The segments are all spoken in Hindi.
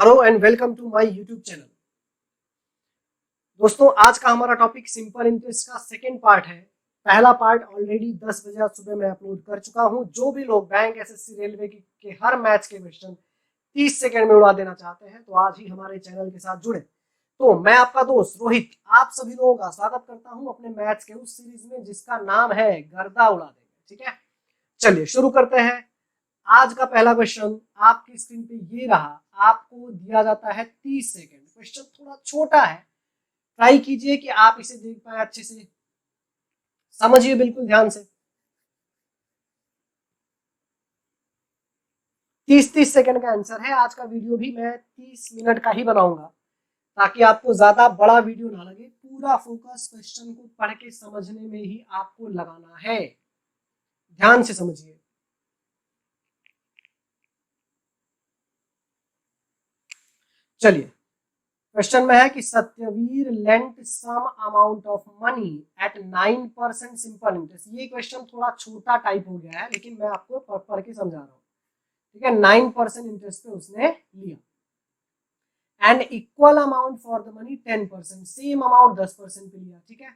Hello and welcome to my YouTube channel. दोस्तों, आज का हमारा टॉपिक सिंपल इंटरेस्ट का सेकंड पार्ट है। पहला पार्ट ऑलरेडी 10 बजे आज सुबह मैं अपलोड कर चुका हूं। जो भी लोग बैंक, एसएससी, रेलवे के हर मैच के क्वेश्चन 30 सेकंड में उड़ा देना चाहते हैं तो आज ही हमारे चैनल के साथ जुड़े। तो मैं आपका दोस्त रोहित आप सभी लोगों का स्वागत करता हूं अपने मैथ्स के उस सीरीज में जिसका नाम है गर्दा उड़ा देंगे। ठीक है, चलिए शुरू करते हैं। आज का पहला क्वेश्चन आपकी स्क्रीन पे ये रहा। आपको दिया जाता है 30 सेकंड। क्वेश्चन थोड़ा छोटा है, ट्राई कीजिए कि आप इसे देख पाए, अच्छे से समझिए बिल्कुल ध्यान से। 30-30 सेकंड का आंसर है। आज का वीडियो भी मैं 30 मिनट का ही बनाऊंगा ताकि आपको ज्यादा बड़ा वीडियो ना लगे। पूरा फोकस क्वेश्चन को पढ़ के समझने में ही आपको लगाना है। ध्यान से समझिए। चलिए, क्वेश्चन में है कि Satyavir lent some amount of money at 9% simple interest. ये क्वेश्चन थोड़ा छोटा टाइप हो गया है लेकिन मैं आपको पढ़ के समझा रहा हूँ। ठीक है, 9% इंटरेस्ट पे उसने लिया and equal amount for the money 10%, same amount 10% पे लिया। ठीक है,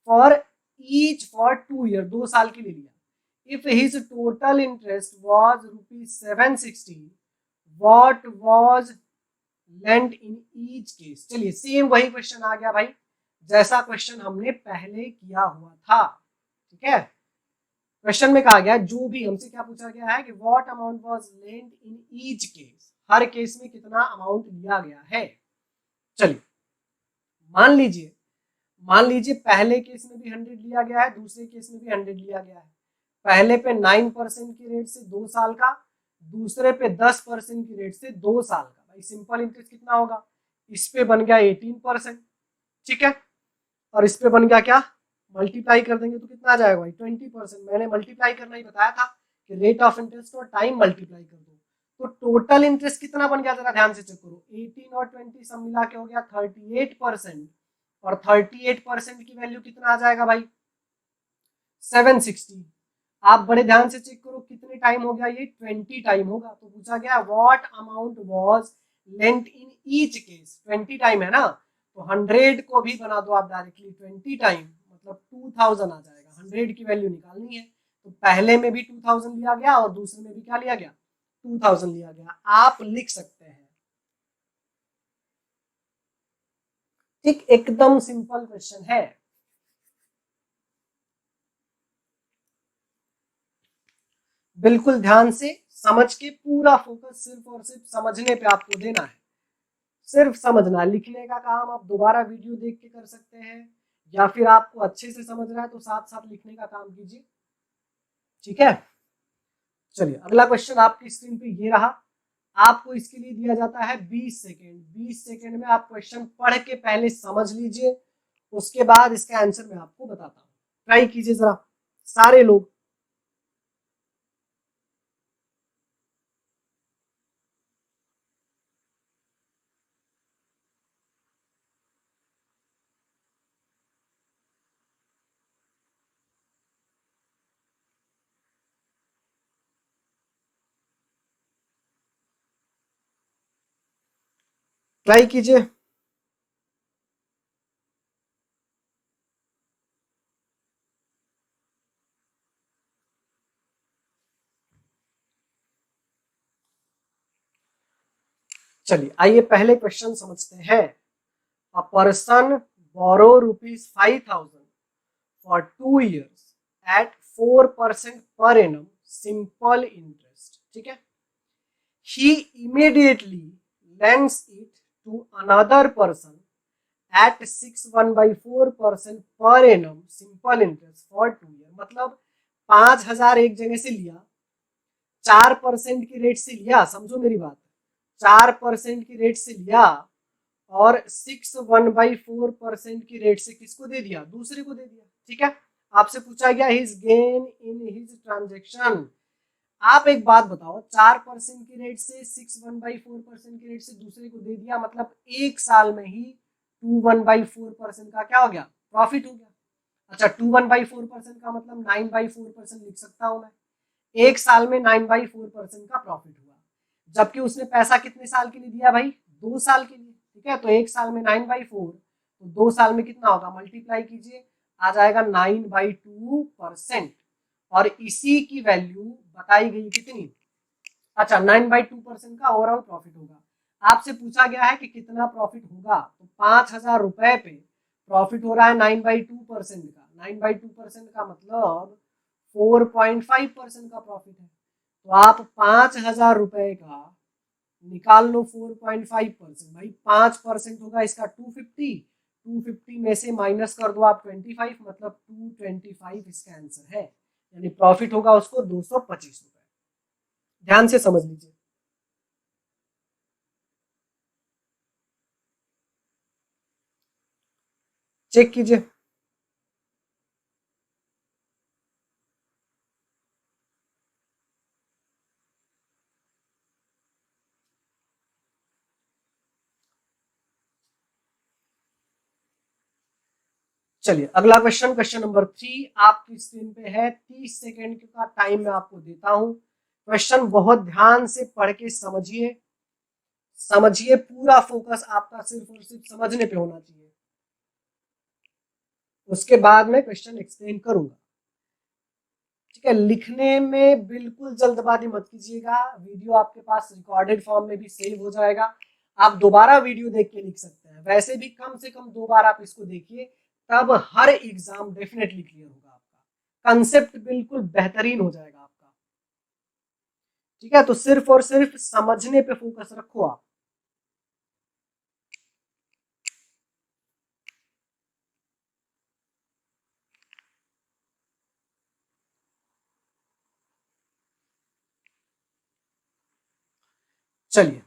फॉर ईच फॉर 2 ईयर, 2 साल के लिए लिया। If his total interest was ₹760, what was lent in each case. चलिए, सेम वही क्वेश्चन आ गया भाई जैसा क्वेश्चन हमने पहले किया हुआ था। ठीक है, क्वेश्चन में कहा गया जो भी हमसे क्या पूछा गया है कि what amount was lent in each case, her case में कितना अमाउंट लिया गया है। चलिए, मान लीजिए पहले केस में भी 100 लिया गया है, दूसरे केस में भी 100 लिया गया है। पहले पे 9% की रेट से 2 साल का, दूसरे पे 10% की रेट से 2 साल का। भाई सिंपल इंटरेस्ट कितना होगा? इस पे बन गया 18%। ठीक है, और इस पे बन गया क्या? मल्टीप्लाई कर देंगे तो कितना आ जाएगा भाई? 20%। मैंने मल्टीप्लाई करना ही बताया था कि रेट ऑफ इंटरेस्ट और टाइम मल्टीप्लाई कर दो। तो टोटल इंटरेस्ट कितना बन गया? जरा ध्यान से चेक करो। 18 और 20 सब मिला के हो गया 38%। और 38% की वैल्यू कितना आ जाएगा भाई? 760। आप बड़े ध्यान से चेक करो कितने टाइम हो गया ये? 20 टाइम होगा। तो पूछा गया what amount was lent in each case. 20 time है ना, तो 100 को भी बना दो आप डायरेक्टली 20 टाइम, मतलब 2000 आ जाएगा। 100 की वैल्यू निकालनी है तो पहले में भी 2000 लिया गया और दूसरे में भी क्या लिया गया? 2000 लिया गया। आप लिख सकते हैं। ठीक, एकदम सिंपल क्वेश्चन है। बिल्कुल ध्यान से समझ के पूरा फोकस सिर्फ और सिर्फ समझने पे आपको देना है। सिर्फ समझना। लिखने का काम आप दोबारा वीडियो देख के कर सकते हैं या फिर आपको अच्छे से समझ रहा है तो साथ साथ लिखने का काम कीजिए। ठीक है, चलिए अगला क्वेश्चन आपकी स्क्रीन पे ये रहा। आपको इसके लिए दिया जाता है 20 सेकेंड। 20 सेकेंड में आप क्वेश्चन पढ़ के पहले समझ लीजिए, उसके बाद इसका आंसर मैं आपको बताता हूँ। ट्राई कीजिए जरा सारे लोग। ट्राई कीजिए। चलिए आइए पहले क्वेश्चन समझते हैं। A person borrow ₹5,000 for 2 years at 4% per annum simple interest. ठीक है, he immediately lends it to another person at 6.14% per annum simple interest for 2 years। मतलब 5,000 एक जगह से लिया, 4% की रेट से लिया, समझो मेरी बात, 4% की रेट से लिया और 6.14% की रेट से किसको दे दिया? दूसरे को दे दिया। ठीक है, आपसे पूछा गया his gain in his transaction. आप एक बात बताओ, 4% की रेट से 6.14% की रेट से दूसरे को दे दिया, मतलब एक साल में ही 2.14% का क्या हो गया? प्रॉफिट हो गया। अच्छा, 2.14% का मतलब 9/4% लिख सकता हूं मैं। एक साल में 9/4% का प्रॉफिट हुआ, जबकि उसने पैसा कितने साल के लिए दिया भाई? 2 साल के लिए, ठीक है। तो 1 साल में 9/4, तो 2 साल में कितना होगा, मल्टीप्लाई कीजिए, आ जाएगा 9/2%। और इसी की वैल्यू बताई गई कितनी, अच्छा 9/2% का ओवरऑल प्रॉफिट होगा। आपसे पूछा गया है कि कितना प्रॉफिट होगा, तो 5,000 रुपए पे प्रॉफिट हो रहा है 9/2% का। 9/2% का मतलब 4.5% का प्रॉफिट है। तो आप 5,000 रुपए का निकाल लो 4.5%, भाई 5% होगा इसका 250, 250 में से माइनस कर दो आप 25, मतलब 225 इसका आंसर है, यानी प्रॉफिट होगा उसको 225 रुपए। ध्यान से समझ लीजिए। चेक कीजिए। चलिए अगला क्वेश्चन, क्वेश्चन नंबर 3 आपकी स्क्रीन पे है। 30 सेकेंड का टाइम मैं आपको देता हूं। क्वेश्चन बहुत ध्यान से पढ़ के समझिए, समझिए, पूरा फोकस आपका सिर्फ और सिर्फ समझने पे होना चाहिए। उसके बाद मैं क्वेश्चन एक्सप्लेन करूंगा, ठीक है। लिखने में बिल्कुल जल्दबाजी मत कीजिएगा, वीडियो आपके पास रिकॉर्डेड फॉर्म में भी सेव हो जाएगा, आप दोबारा वीडियो देख के लिख सकते हैं। वैसे भी कम से कम 2 बार आप इसको देखिए, तब हर एग्जाम डेफिनेटली क्लियर होगा आपका, कंसेप्ट बिल्कुल बेहतरीन हो जाएगा आपका, ठीक है। तो सिर्फ और सिर्फ समझने पे फोकस रखो आप। चलिए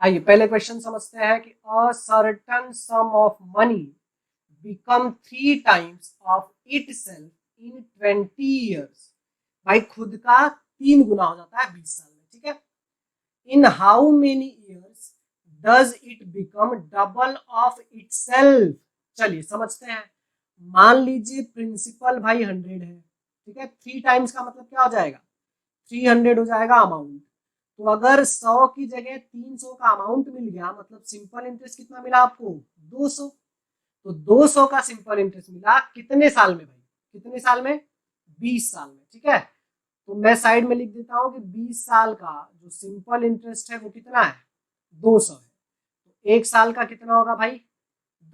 आइए पहले क्वेश्चन समझते हैं कि a certain some of money become 3 times of itself in 20 years। भाई खुद का 3 गुना हो जाता है 20 साल में, ठीक है। In how many years does it become double of itself. चलिए समझते हैं। मान लीजिए प्रिंसिपल भाई 100 है, ठीक है। 3 टाइम्स का मतलब क्या हो जाएगा, 300 हो जाएगा अमाउंट। तो अगर 100 की जगह 300 का अमाउंट मिल गया, मतलब सिंपल इंटरेस्ट कितना मिला आपको, 200। तो 200 का सिंपल इंटरेस्ट मिला कितने साल में भाई, कितने साल में, 20 साल में, ठीक है। तो मैं साइड में लिख देता हूं कि 20 साल का जो सिंपल इंटरेस्ट है वो कितना है, 200 है। तो 1 साल का कितना होगा भाई,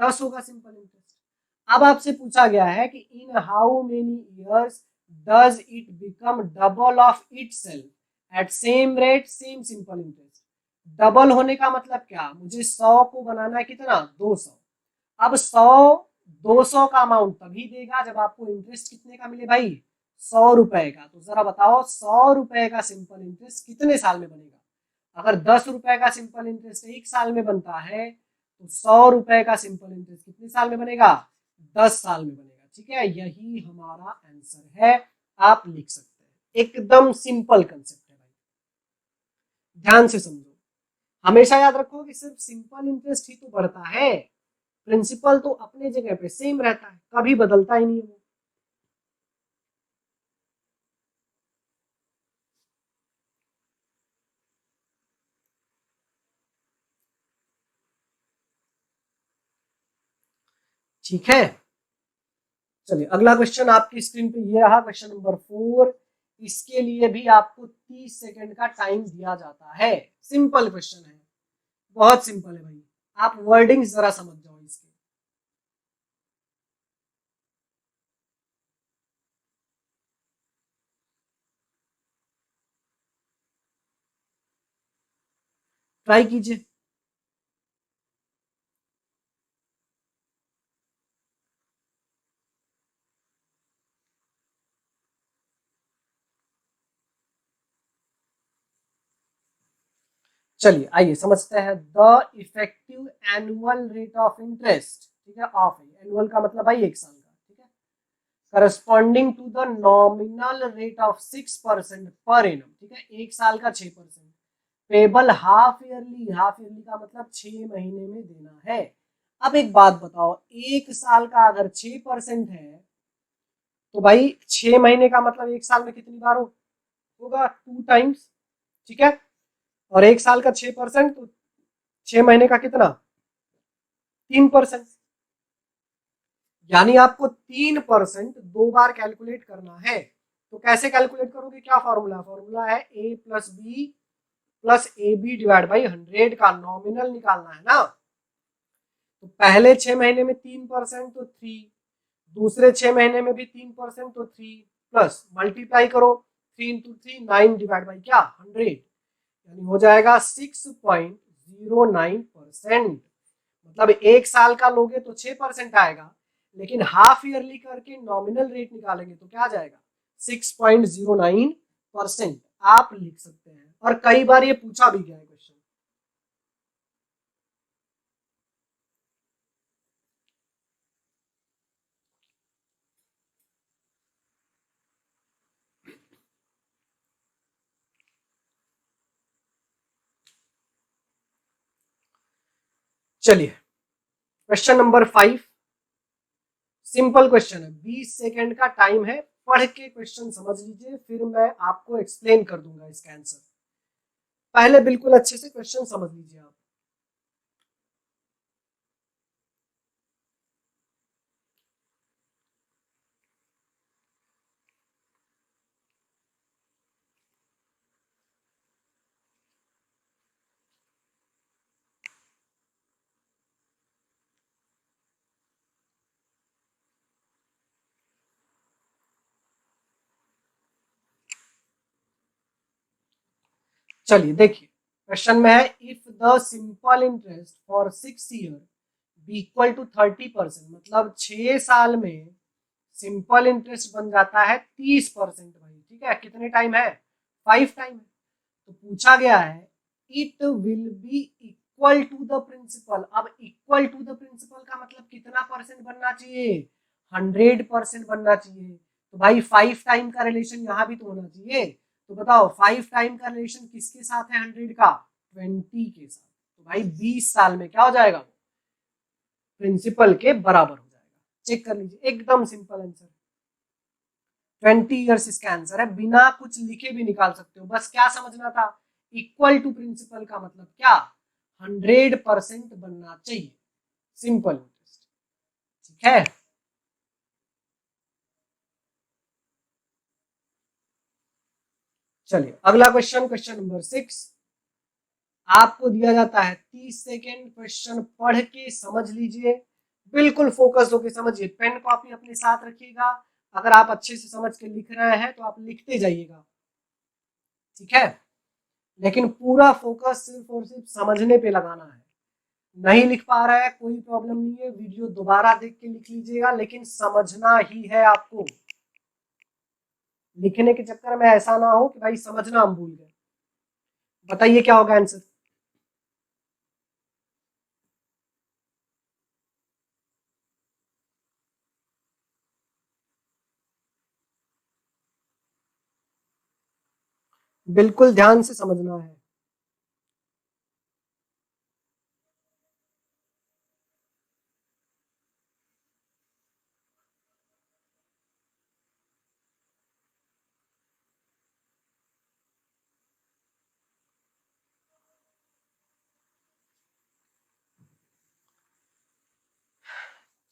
10 होगा सिंपल इंटरेस्ट। अब आपसे पूछा गया है कि in how many years does it become double of itself eight same rate same simple interest. Double होने का मतलब क्या, मुझे 100 को बनाना है कितना, 200। अब 100 200 का अमाउंट तभी देगा जब आपको इंटरेस्ट कितने का मिले भाई, 100 रुपए का। तो जरा बताओ 100 रुपए का सिंपल इंटरेस्ट कितने साल में बनेगा। अगर 10 रुपए का सिंपल इंटरेस्ट 1 साल में बनता है, तो 100 रुपए का सिंपल इंटरेस्ट कितने साल में बनेगा, 10 साल में बनेगा, ठीक है। यही हमारा आंसर है, आप लिख सकते हैं। एकदम सिंपल कंसेप्ट है भाई, ध्यान से समझो। हमेशा याद रखो कि सिर्फ सिंपल इंटरेस्ट ही तो बढ़ता है, प्रिंसिपल तो अपने जगह पे सेम रहता है, कभी बदलता ही नहीं है। ठीक है। चलिए अगला क्वेश्चन आपकी स्क्रीन पे ये रहा, क्वेश्चन नंबर 4। इसके लिए भी आपको 30 सेकंड का टाइम दिया जाता है। सिंपल क्वेश्चन है, बहुत सिंपल है भाई, आप वर्डिंग जरा समझ जाओ इसके। ट्राई कीजिए। चलिए आइए समझते हैं। The effective annual rate of interest, ठीक है, ऑफ है, एनुअल का मतलब भाई 1 साल का, ठीक है, corresponding to the nominal rate of 6% पर एनम, ठीक है, 1 साल का 6%, payable half yearly, half yearly का मतलब 6 महीने में देना है। अब एक बात बताओ, 1 साल का अगर 6% है, तो भाई 6 महीने का मतलब 1 साल में कितनी बार होगा, 2 टाइम्स, ठीक है। और 1 साल का 6%, तो 6 महीने का कितना 3%, यानी आपको 3% 2 बार कैलकुलेट करना है। तो कैसे कैलकुलेट करोगे, क्या फॉर्मूला, फॉर्मूला है a plus B plus A B divide by 100 का नॉमिनल निकालना है ना। तो पहले 6 महीने में 3% तो 3, दूसरे 6 महीने में भी 3% तो 3, प्लस मल्टीप्लाई करो 3 इंटू 3 9 डिवाइड बाई क्या 100, यानी हो जाएगा 6.09%। मतलब 1 साल का लोगे तो 6% आएगा, लेकिन हाफ ईयरली करके नॉमिनल रेट निकालेंगे तो क्या आ जाएगा 6.09%। आप लिख सकते हैं, और कई बार ये पूछा भी गया है क्वेश्चन। चलिए क्वेश्चन नंबर 5, सिंपल क्वेश्चन है, 20 सेकेंड का टाइम है, पढ़ के क्वेश्चन समझ लीजिए, फिर मैं आपको एक्सप्लेन कर दूंगा इसका आंसर। पहले बिल्कुल अच्छे से क्वेश्चन समझ लीजिए आप। चलिए देखिए, क्वेश्चन में है if the simple interest for 6 year be equal to 30%, मतलब 6 साल में सिंपल इंटरेस्ट बन जाता है 30%। भाई ठीक है, कितने टाइम है 5 टाइम है। तो पूछा गया है it will be equal to the principal. अब इक्वल टू द प्रिंसिपल का मतलब कितना परसेंट बनना चाहिए, 100% बनना चाहिए। तो भाई 5 टाइम का रिलेशन यहाँ भी तो होना चाहिए। तो बताओ 5 टाइम का रिलेशन किसके साथ है 100 का, 20 के साथ। तो भाई 20 साल में क्या हो जाएगा, प्रिंसिपल के बराबर हो जाएगा। चेक कर लीजिए, एकदम सिंपल आंसर, 20 ईयर्स इसका आंसर है। बिना कुछ लिखे भी निकाल सकते हो, बस क्या समझना था, इक्वल टू प्रिंसिपल का मतलब क्या, 100% बनना चाहिए, सिंपल इंटरेस्ट। ठीक है, चलिए अगला क्वेश्चन, क्वेश्चन नंबर 6। आपको दिया जाता है 30 सेकेंड, क्वेश्चन पढ़ के समझ लीजिए, बिल्कुल फोकस होकर समझिए, पेन कॉपी अपने साथ रखिएगा। अगर आप अच्छे से समझ के लिख रहे हैं तो आप लिखते जाइएगा, ठीक है, लेकिन पूरा फोकस सिर्फ और सिर्फ समझने पे लगाना है। नहीं लिख पा रहा है कोई प्रॉब्लम नहीं है, वीडियो दोबारा देख के लिख लीजिएगा, लेकिन समझना ही है आपको। लिखने के चक्कर में ऐसा ना हो कि भाई समझना हम भूल गए। बताइए क्या होगा आंसर। बिल्कुल ध्यान से समझना है।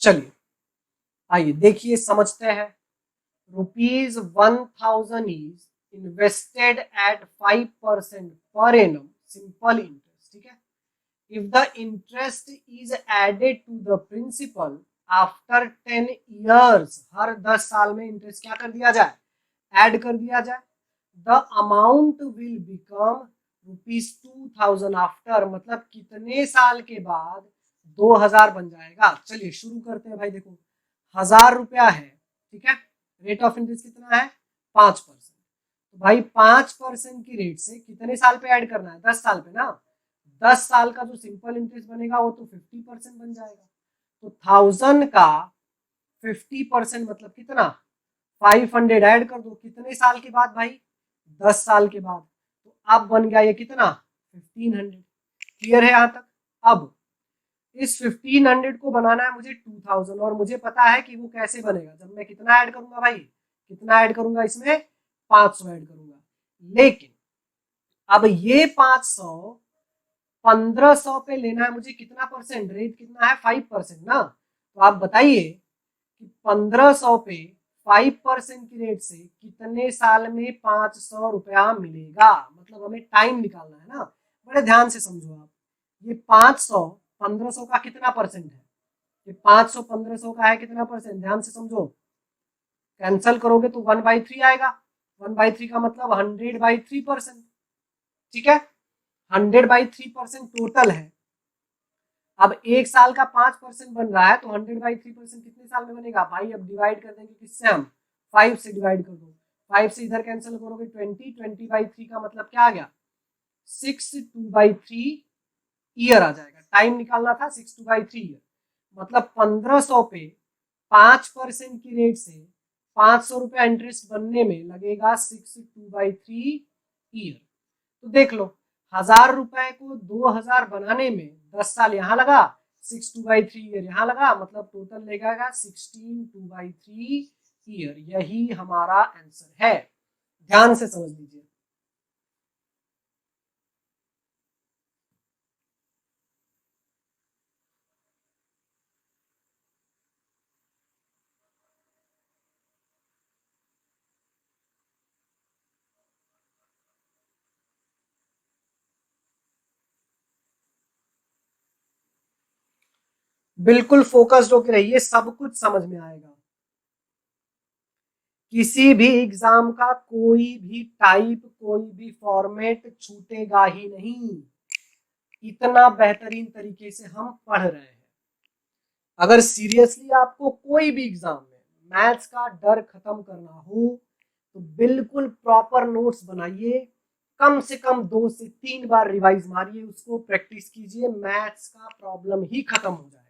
चलिए आइए देखिए समझते हैं। ₹1000 is invested at 5% per annum simple interest, ठीक है। If the interest is added to the principal after 10 years, हर 10 साल में इंटरेस्ट क्या कर दिया जाए, ऐड कर दिया जाए, the amount will become ₹2000 after, मतलब कितने साल के बाद 2000 बन जाएगा। चलिए शुरू करते हैं भाई, देखो 1000 रुपया है, ठीक है, रेट ऑफ इंटरेस्ट कितना है 5%। तो भाई 5% की रेट से कितने साल पे ऐड करना है, 10 साल पे ना। 10 साल का जो सिंपल इंटरेस्ट बनेगा वो तो 50% बन जाएगा। तो 1000 का 50% मतलब कितना, 500 ऐड कर दो, कितने साल के बाद भाई, 10 साल के बाद। तो अब बन गया ये कितना 1500। क्लियर है यहाँ तक। अब इस 1500 को बनाना है मुझे 2000, और मुझे पता है कि वो कैसे बनेगा, जब मैं कितना ऐड करूंगा भाई, कितना ऐड करूंगा इसमें 500 ऐड करूंगा। लेकिन अब ये 500 1500 पे लेना है मुझे, कितना परसेंट, रेट कितना है 5% ना। तो आप बताइए कि 1500 पे 5% की रेट से कितने साल में 500 रुपया मिलेगा। मतलब हमें टाइम निकालना है ना, बड़े ध्यान से समझो आप। ये 500 1500 का कितना परसेंट है, ये 500 1500 का है कितना परसेंट, ध्यान से समझो। कैंसल करोगे तो 1/3 आएगा। 1/3 का मतलब 100/3%। ठीक है, 100/3% टोटल है। अब एक साल का 5% बन रहा है, तो 100/3% कितने साल में बनेगा भाई। अब डिवाइड कर देंगे किससे हम, 5 से डिवाइड कर दो। 5 से इधर कैंसिल करोगे 20/3 का मतलब क्या आ गया 6/2/3 ईयर आ जाएगा। टाइम निकालना था 6/2/3 ईयर। मतलब 1500 पे 5% की रेट से 500 रुपया इंटरेस्ट बनने में लगेगा 6/2/3 ईयर। तो देख लो, 1000 रुपए को 2000 बनाने में 10 साल यहाँ लगा, 6/2/3 ईयर यहाँ लगा, मतलब टोटल लगेगा 16/2/3 ईयर। यही हमारा आंसर है, ध्यान से समझ लीजिए। बिल्कुल फोकस्ड होकर रहिए, सब कुछ समझ में आएगा। किसी भी एग्जाम का कोई भी टाइप, कोई भी फॉर्मेट छूटेगा ही नहीं। इतना बेहतरीन तरीके से हम पढ़ रहे हैं। अगर सीरियसली आपको कोई भी एग्जाम में मैथ्स का डर खत्म करना हो तो बिल्कुल प्रॉपर नोट्स बनाइए, कम से कम 2 से 3 बार रिवाइज मारिए, उसको प्रैक्टिस कीजिए, मैथ्स का प्रॉब्लम ही खत्म हो जाएगा आपका।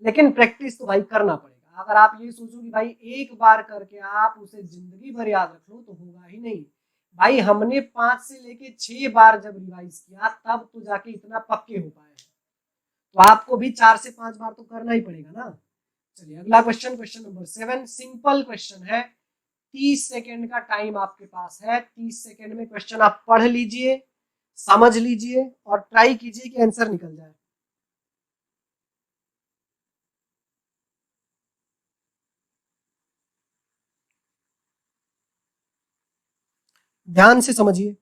लेकिन प्रैक्टिस तो भाई करना पड़ेगा। अगर आप ये सोचो कि भाई एक बार करके आप उसे जिंदगी भर याद रख लो तो होगा ही नहीं भाई। हमने 5 से लेके 6 बार जब रिवाइज किया तब तो जाके इतना पक्के हो पाए हैं, तो आपको भी 4 से 5 बार तो करना ही पड़ेगा ना। चलिए अगला question, question number 7, simple question है। 30 सेकेंड का टाइम आपके पास है। 30 सेकेंड में क्वेश्चन आप पढ़ लीजिए, समझ लीजिए और ट्राई कीजिए कि आंसर निकल जाए। ध्यान से समझिए।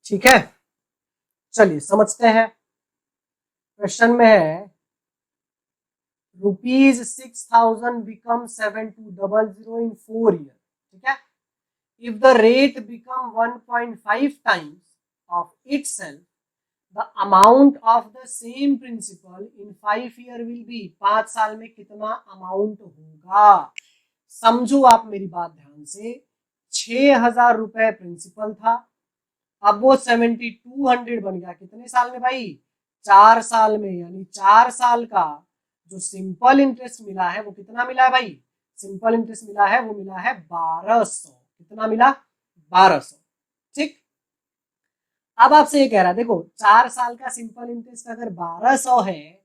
ठीक है, चलिए समझते हैं। क्वेश्चन में है ₹6,000 become 7200 in 4 years। ठीक है, if the rate become 1.5 times of itself, the amount of the same principal in 5 year will be, 5 साल में कितना अमाउंट होगा। समझो आप मेरी बात ध्यान से। 6,000 रुपए प्रिंसिपल था, अब वो 7200 बन गया कितने साल में भाई, 4 साल में। यानी 4 साल का जो सिंपल इंटरेस्ट मिला है वो कितना मिला है भाई, सिंपल इंटरेस्ट मिला है वो मिला है 1200। कितना मिला, 1200। ठीक, अब आपसे ये कह रहा है, देखो 4 साल का सिंपल इंटरेस्ट अगर 1200 है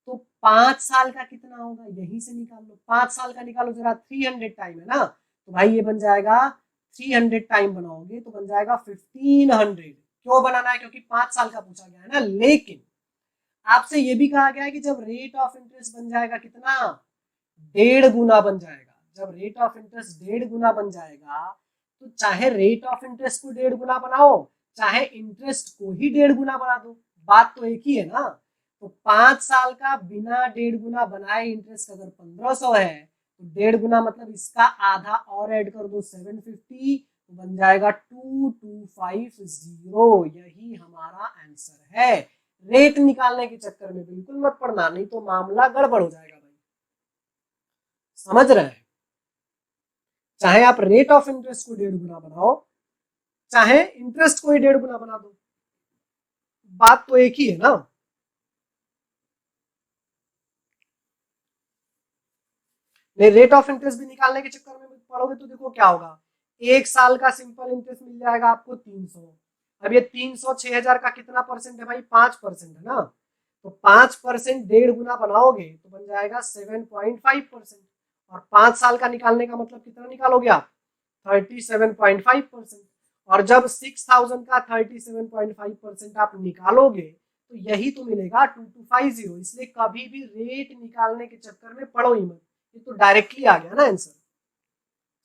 तो 5 साल का कितना होगा, यहीं से निकाल लो। 5 साल का निकालो जरा, 300 टाइम है ना, तो भाई ये बन जाएगा 300 टाइम बनाओगे तो बन जाएगा 1500। क्यों बनाना है, क्योंकि 5 साल का पूछा गया है ना। लेकिन आपसे ये भी कहा गया है कि जब रेट ऑफ इंटरेस्ट बन जाएगा कितना, 1.5 गुना बन जाएगा। जब रेट ऑफ इंटरेस्ट 1.5 गुना बन जाएगा तो चाहे रेट ऑफ इंटरेस्ट को 1.5 गुना बनाओ, चाहे इंटरेस्ट को ही 1.5 गुना बना दो, बात तो एक ही है ना। तो 5 साल का बिना 1.5 गुना बनाए इंटरेस्ट अगर 1500 है तो 1.5 गुना मतलब इसका आधा और ऐड कर दो 750, तो बन जाएगा 2250। यही हमारा आंसर है। रेट निकालने के चक्कर में बिल्कुल मत पड़ना, नहीं तो मामला गड़बड़ हो जाएगा भाई। समझ रहे हैं। चाहे आप रेट ऑफ इंटरेस्ट को 1.5 गुना बनाओ, चाहे इंटरेस्ट को ही 1.5 गुना बना दो, बात तो एक ही है ना। नहीं, रेट ऑफ इंटरेस्ट भी निकालने के चक्कर में पढ़ोगे तो देखो क्या होगा, 1 साल का सिंपल इंटरेस्ट मिल जाएगा आपको 300। अब ये 300 6000 का कितना परसेंट है भाई, 5% है ना, तो 5% 1.5 गुना बनाओगे तो बन जाएगा 7.5%, और 5 साल का निकालने का मतलब कितना निकालोगे आप, 37.5%। और जब 6000 का 37.5% आप निकालोगे तो यही तो मिलेगा 2250। इसलिए कभी भी रेट निकालने के चक्कर में पढ़ो ही मत, ये तो डायरेक्टली आ गया ना आंसर।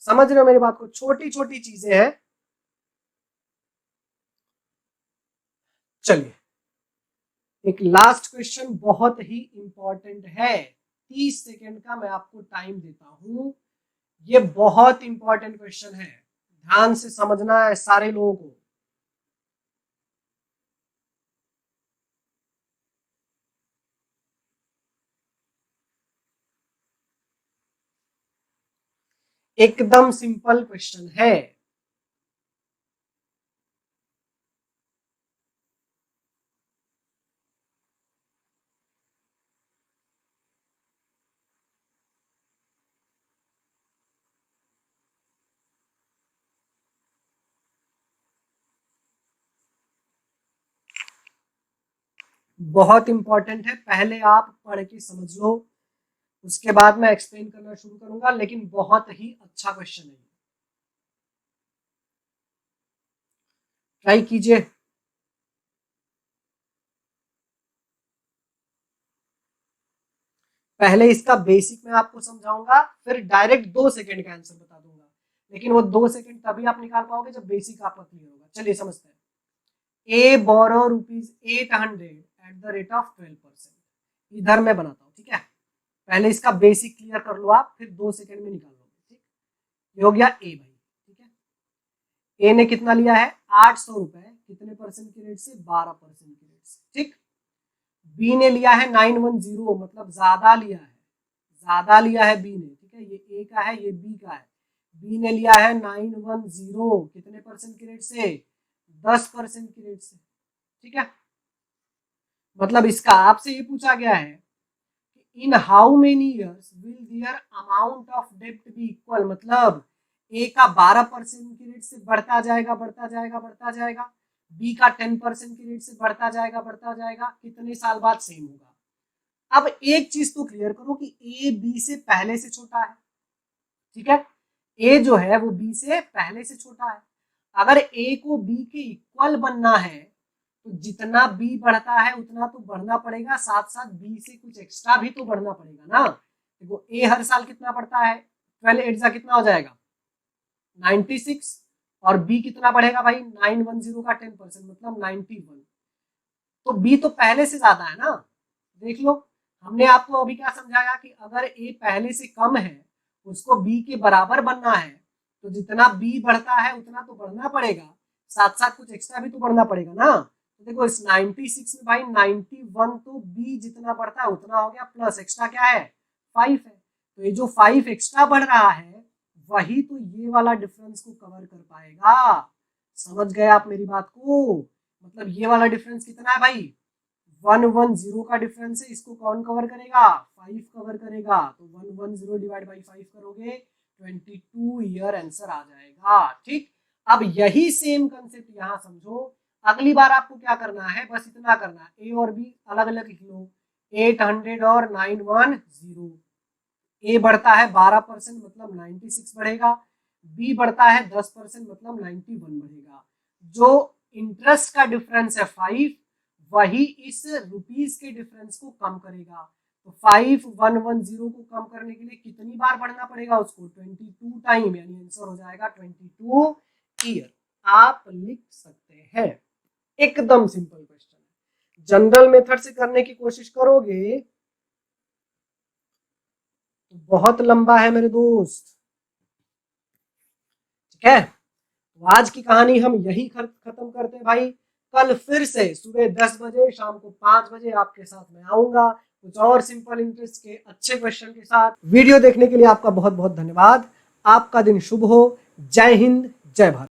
समझ रहे हो मेरी बात को, छोटी छोटी चीजें हैं। चलिए एक लास्ट क्वेश्चन बहुत ही इंपॉर्टेंट है, 30 सेकेंड का मैं आपको टाइम देता हूं। ये बहुत इंपॉर्टेंट क्वेश्चन है, ध्यान से समझना है सारे लोगों को। एकदम सिंपल क्वेश्चन है। बहुत इंपॉर्टेंट है, पहले आप पढ़ के समझ लो, उसके बाद मैं एक्सप्लेन करना शुरू करूंगा, लेकिन बहुत ही अच्छा क्वेश्चन है, ट्राई कीजिए। पहले इसका बेसिक मैं आपको समझाऊंगा, फिर डायरेक्ट 2 सेकंड का आंसर बता दूंगा, लेकिन वो 2 सेकंड तभी आप निकाल पाओगे जब बेसिक आपका क्लियर होगा। चलिए समझते हैं। ए बोरो ₹800 एट द रेट ऑफ 12%, इधर मैं बनाता हूँ, ठीक है। पहले इसका बेसिक क्लियर कर लो आप, फिर 2 सेकंड में निकाल लो, ठीक। ये हो गया ए भाई, ठीक है। ए ने कितना लिया है, 800 रुपए, कितने परसेंट की रेट से, 12% की रेट से, ठीक। बी ने लिया है 910, मतलब ज्यादा लिया है, ज्यादा लिया है बी ने, ठीक है। ये ए का है, ये बी का है। बी ने लिया है 910, कितने परसेंट की रेट से, 10% की रेट से, ठीक है। मतलब इसका आपसे ये पूछा गया है कि in how many years will their amount of डेब्ट बी इक्वल, मतलब ए का 12% की रेट से बढ़ता जाएगा बढ़ता जाएगा बढ़ता जाएगा, बी का 10% की रेट से बढ़ता जाएगा बढ़ता जाएगा, कितने साल बाद सेम होगा। अब एक चीज तो क्लियर करो कि ए बी से पहले से छोटा है, ठीक है। ए जो है वो बी से पहले से छोटा है। अगर ए को बी के इक्वल बनना है तो जितना बी बढ़ता है उतना तो बढ़ना पड़ेगा, साथ साथ बी से कुछ एक्स्ट्रा भी तो बढ़ना पड़ेगा ना। देखो ए हर साल कितना बढ़ता है, 12 8 जा कितना हो जाएगा, 96, और बी कितना बढ़ेगा भाई, 910 का 10% मतलब 91, तो बी तो पहले से ज्यादा है ना। देख लो, हमने आपको अभी क्या समझाया कि अगर ए पहले से कम है, उसको बी के बराबर बनना है, तो जितना बी बढ़ता है उतना तो बढ़ना पड़ेगा, साथ साथ कुछ एक्स्ट्रा भी तो बढ़ना पड़ेगा ना। तो देखो इस 96 में भाई 91 तो बी जितना बढ़ता है उतना हो गया, प्लस एक्स्ट्रा क्या है, 5 है। तो ये जो 5 एक्स्ट्रा बढ़ रहा है वही तो ये वाला डिफरेंस को कवर कर पाएगा। समझ गए आप मेरी बात को, मतलब ये वाला डिफरेंस कितना है भाई, 110 का डिफरेंस है, इसको कौन कवर करेगा, 5 कवर करेगा। तो 110 डिवाइड बाई 5 करोगे 22 ईयर आंसर आ जाएगा, ठीक। अब यही सेम कंसेप्ट यहाँ समझो, अगली बार आपको क्या करना है, बस इतना करना है, ए और बी अलग अलग लिख लो, 800 और 910। ए बढ़ता है 12% मतलब 96 बढ़ेगा, बी बढ़ता है 10% मतलब 91 बढ़ेगा। जो इंटरेस्ट का डिफरेंस है 5, वही इस रुपीस के डिफरेंस को कम करेगा। तो 5110 को कम करने के लिए कितनी बार बढ़ना पड़ेगा उसको, 22 टाइम, यानी आंसर हो जाएगा 22 ईयर। आप लिख सकते हैं, एकदम सिंपल क्वेश्चन है। जनरल मेथड से करने की कोशिश करोगे तो बहुत लंबा है मेरे दोस्त, ठीक है। तो आज की कहानी हम यही खत्म करते हैं भाई। कल फिर से सुबह 10 बजे, शाम को 5 बजे आपके साथ मैं आऊंगा कुछ और सिंपल इंटरेस्ट के अच्छे क्वेश्चन के साथ। वीडियो देखने के लिए आपका बहुत बहुत धन्यवाद। आपका दिन शुभ हो। जय हिंद, जय भारत।